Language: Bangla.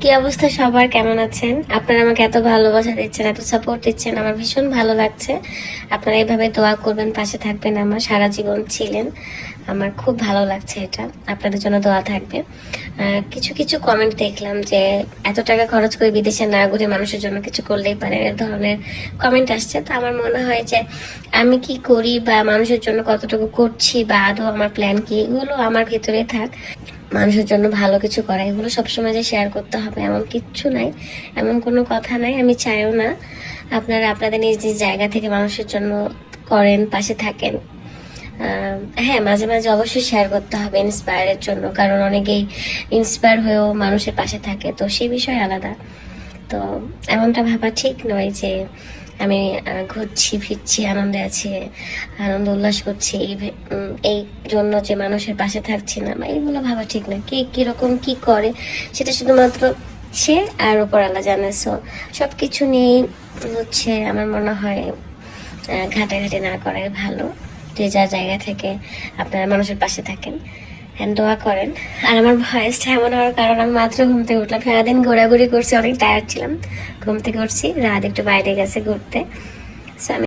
কি অবস্থা সবার, কেমন আছেন? আপনারা আমাকে এত ভালোবাসা দিচ্ছেন, এত সাপোর্ট দিচ্ছেন, আমার ভীষণ ভালো লাগছে। আপনারা এইভাবে দোয়া করবেন, পাশে থাকবেন, আমার সারা জীবন ছিলেন। আমার খুব ভালো লাগছে এটা। আপনাদের জন্য দোয়া থাকবে। কিছু কিছু কমেন্ট দেখলাম যে এত টাকা খরচ করে বিদেশে না ঘুরে মানুষের জন্য কিছু করলেই পারে, এ ধরনের কমেন্ট আসছে। তো আমার মনে হয় যে আমি কি করি বা মানুষের জন্য কতটুকু করছি বা আদৌ আমার প্ল্যান কি, এগুলো আমার ভিতরে থাক। মানুষের জন্য ভালো কিছু করা, এগুলো সবসময় যে শেয়ার করতে হবে এমন কিচ্ছু নাই, এমন কোনো কথা নাই, আমি চাইও না। আপনারা আপনাদের নিজ নিজ জায়গা থেকে মানুষের জন্য করেন, পাশে থাকেন। হ্যাঁ, মাঝে মাঝে অবশ্যই শেয়ার করতে হবে ইন্সপায়ারের জন্য, কারণ অনেকেই ইন্সপায়ার হয়েও মানুষের পাশে থাকে, তো সেই বিষয় আলাদা। তো এমনটা ভাবা ঠিক নয় যে আমি ঘুরছি ফিরছি, আনন্দে আছি, আনন্দ উল্লাস করছি এই জন্য যে মানুষের পাশে থাকছি না, বা এইগুলো ভাবা ঠিক না। কে কিরকম কি করে সেটা শুধুমাত্র সে আর উপর আল্লাহ জানে। সো সব কিছু নিয়েই হচ্ছে আমার মনে হয় ঘাটাঘাটি না করাই ভালো। যে যার জায়গা থেকে আপনারা মানুষের পাশে থাকেন, হ্যাঁ দোয়া করেন। আর আমার ভয়েসটা এমন হওয়ার কারণ, আমি মাত্র ঘুম থেকে উঠলাম, সারাদিন ঘোরাঘুরি করছি, অনেক টায়ার্ড ছিলাম, ঘুম থেকে উঠছি, রাত একটু বাইরে গেছে ঘুরতে। So, আমি